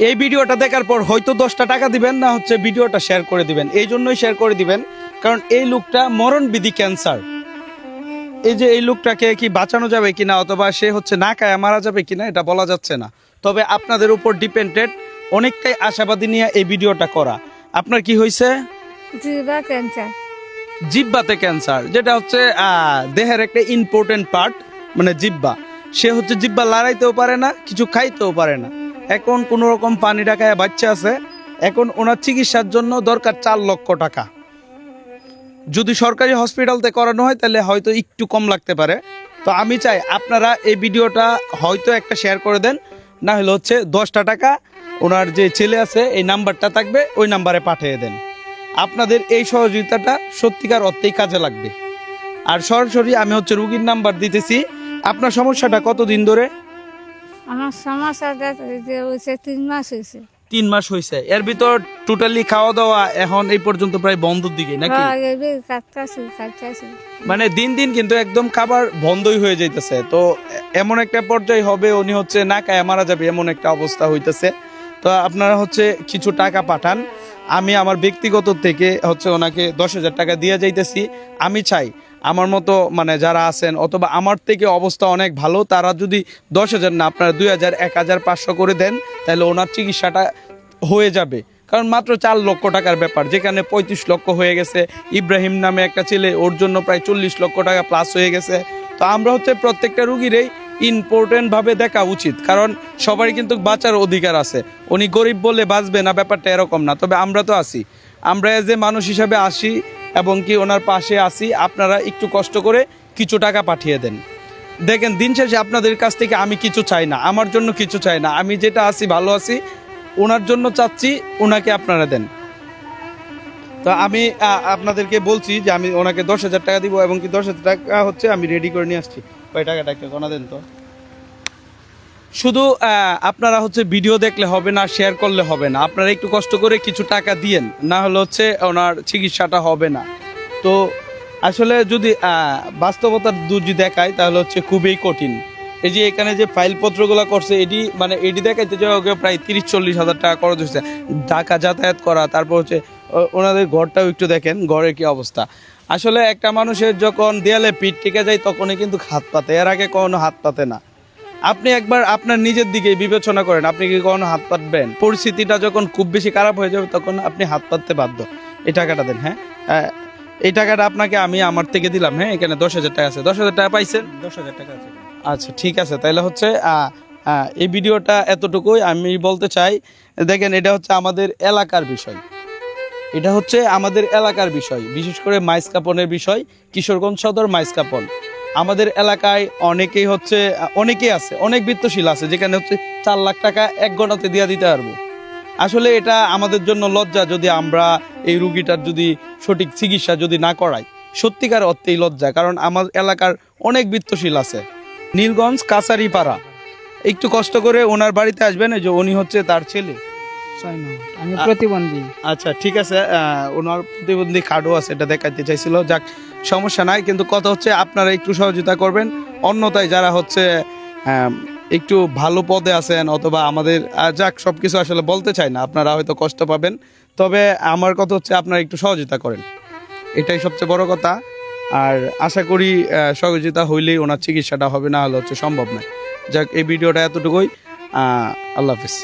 এই ভিডিওটা দেখার পর হয়তো 10টা টাকা দিবেন, না হচ্ছে ভিডিওটা শেয়ার করে দিবেন। এই জন্যই শেয়ার করে দিবেন কারণ এই লোকটা মরণবিধি ক্যান্সার। এই যে এই লোকটাকে কি বাঁচানো যাবে কিনা অথবা সে হচ্ছে না খায় মারা যাবে কিনা এটা বলা যাচ্ছে না। তবে আপনাদের উপর ডিপেন্ডেড, অনেকটাই আশাবাদী নিয়ে এই ভিডিওটা করা। আপনার কি হয়েছে? জিহ্বা ক্যান্সার। জিহ্বাতে ক্যান্সার, যেটা হচ্ছে দেহের একটা ইম্পর্টেন্ট পার্ট, মানে জিহ্বা। সে হচ্ছে জিহ্বা লড়াইতেও পারে না, কিছু খাইতেও পারে না। এখন কোন রকম পানি ঢাকায় বাচ্চা আছে। এখন ওনার চিকিৎসার জন্য দরকার 4 লক্ষ টাকা। যদি সরকারি হসপিটালতে করানো হয় তাহলে হয়তো একটু কম লাগতে পারে। তো আমি চাই আপনারা এই ভিডিওটা হয়তো একটা শেয়ার করে দেন, না হলে হচ্ছে 10টা টাকা ওনার যে ছেলে আছে এই নাম্বারটা থাকবে ওই নাম্বারে পাঠিয়ে দেন। আপনাদের এই সহযোগিতাটা সত্যিকার অর্থেই কাজে লাগবে। আর সরাসরি আমি হচ্ছে রুগীর নাম্বার দিতেছি। আপনার সমস্যাটা কতদিন ধরে? আমার সমস্যাটা যে হয়েছে 3 মাস হয়েছে। 3 মাস হয়েছে। এর ভিতর টোটালি খাওয়া দাওয়া এখন এই পর্যন্ত প্রায় বন্ধর দিকে নাকি? কাটতেছি। মানে দিন দিন কিন্তু একদম খাবার বন্ধই হয়ে যাইতেছে। তো এমন একটা পর্যায়ে হবে উনি হচ্ছে না খায় মারা যাবে, এমন একটা অবস্থা হইতেছে। তো আপনারা হচ্ছে কিছু টাকা পাঠান। আমি আমার ব্যক্তিগত থেকে হচ্ছে ওনাকে 10,000 টাকা দিয়ে যাইতেছি। আমি চাই আমার মতো মানে যারা আছেন অথবা আমার থেকে অবস্থা অনেক ভালো, তারা যদি 10,000 না আপনারা 2,000, 1,500 করে দেন তাহলে ওনার চিকিৎসাটা হয়ে যাবে। কারণ মাত্র 4 লক্ষ টাকার ব্যাপার, যেখানে 35 লক্ষ হয়ে গেছে। ইব্রাহিম নামে একটা ছেলে, ওর জন্য প্রায় 40 লক্ষ টাকা প্লাস হয়ে গেছে। তো আমরা হচ্ছে প্রত্যেকটা রুগীরই ইম্পর্টেন্ট ভাবে দেখা উচিত, কারণ সবারই কিন্তু বাঁচার অধিকার আছে। উনি গরিব বলে বাঁচবে না, ব্যাপারটা এরকম না। তবে আমরা তো আছি, আমরা যে মানুষ হিসাবে আসি এবং কি ওনার পাশে আসি। আপনারা একটু কষ্ট করে কিছু টাকা পাঠিয়ে দেন। দেখেন দিন শেষে আপনাদের কাছ থেকে আমি কিছু চাই না, আমার জন্য কিছু চাই না। আমি যেটা আছি ভালো আছি, ওনার জন্য চাচ্ছি, ওনাকে আপনারা দেন। তো আমি আপনাদেরকে বলছি যে আমি ওনাকে 10,000 টাকা দিব এবং কি 10,000 টাকা হচ্ছে আমি রেডি করে নিয়ে আসছি। ওই টাকাটা একটা গোনা দেন তো। শুধু আপনারা হচ্ছে ভিডিও দেখলে হবে না, শেয়ার করলে হবে না, আপনারা একটু কষ্ট করে কিছু টাকা দিয়েন, না হলে হচ্ছে ওনার চিকিৎসাটা হবে না। তো আসলে যদি বাস্তবতার যদি দেখায় তাহলে হচ্ছে খুবই কঠিন। এই যে এখানে যে ফাইলপত্রগুলো করছে এটি মানে এটি দেখাইতে যাওয়া প্রায় 30-40 হাজার টাকা খরচ হয়েছে, ঢাকা যাতায়াত করা। তারপর হচ্ছে ওনাদের ঘরটাও একটু দেখেন, ঘরের কি অবস্থা। আসলে একটা মানুষের যখন দেয়ালে পিঠ টিকে যায় তখনই কিন্তু হাত পাতে, এর আগে কখনো হাত পাতে না। আপনি একবার আপনার নিজের দিকে বিবেচনা করেন, আপনি কি কখনো হাত পাতবেন? পরিস্থিতিটা যখন খুব বেশি খারাপ হয়ে যাবে তখন আপনি হাত পাততে বাধ্য। এই টাকাটা দেন। হ্যাঁ, এই টাকাটা আপনাকে আমি আমার থেকে দিলাম। হ্যাঁ, এখানে 10,000 টাকা আছে। 10,000 টাকা পাইছেন? 10,000 টাকা আছে। আচ্ছা ঠিক আছে, তাহলে হচ্ছে এই ভিডিওটা এতটুকুই আমি বলতে চাই। দেখেন এটা হচ্ছে আমাদের এলাকার বিষয়, এটা হচ্ছে আমাদের এলাকার বিষয়, বিশেষ করে মাইজকাপনের বিষয়। কিশোরগঞ্জ সদর মাইজকাপন আমাদের এলাকায় অনেকেই হচ্ছে অনেকেই আছে, অনেক বৃত্তশীল আছে যেখানে হচ্ছে 4 লাখ টাকা 1 ঘন্টাতে দিয়ে দিতে পারবো। আসলে এটা আমাদের জন্য লজ্জা যদি আমরা এই রুগীটার যদি সঠিক চিকিৎসা যদি না করাই। সত্যিকার অর্থেই লজ্জা, কারণ আমার এলাকার অনেক বৃত্তশীল আছে। নীলগঞ্জ কাছারিপাড়া, একটু কষ্ট করে ওনার বাড়িতে আসবেন। এই যে উনি হচ্ছে তার ছেলে। আমি প্রতিবন্ধী। আচ্ছা ঠিক আছে, ওনার প্রতিবন্ধী কার্ডও আছে, এটা দেখাইতে চাইছিল। যাক সমস্যা নাই, কিন্তু কথা হচ্ছে আপনারা একটু সহযোগিতা করবেন। অন্যথায় যারা হচ্ছে একটু ভালো পদে আছেন অথবা আমাদের যাক সবকিছু আসলে বলতে চাই না, আপনারা হয়তো কষ্ট পাবেন। তবে আমার কথা হচ্ছে আপনারা একটু সহযোগিতা করেন, এটাই সবচেয়ে বড় কথা। আর আশা করি সহযোগিতা হইলেই ওনার চিকিৎসাটা হবে, না হলে হচ্ছে সম্ভব নয়। যাক এই ভিডিওটা এতটুকুই। আল্লাহ হাফিজ।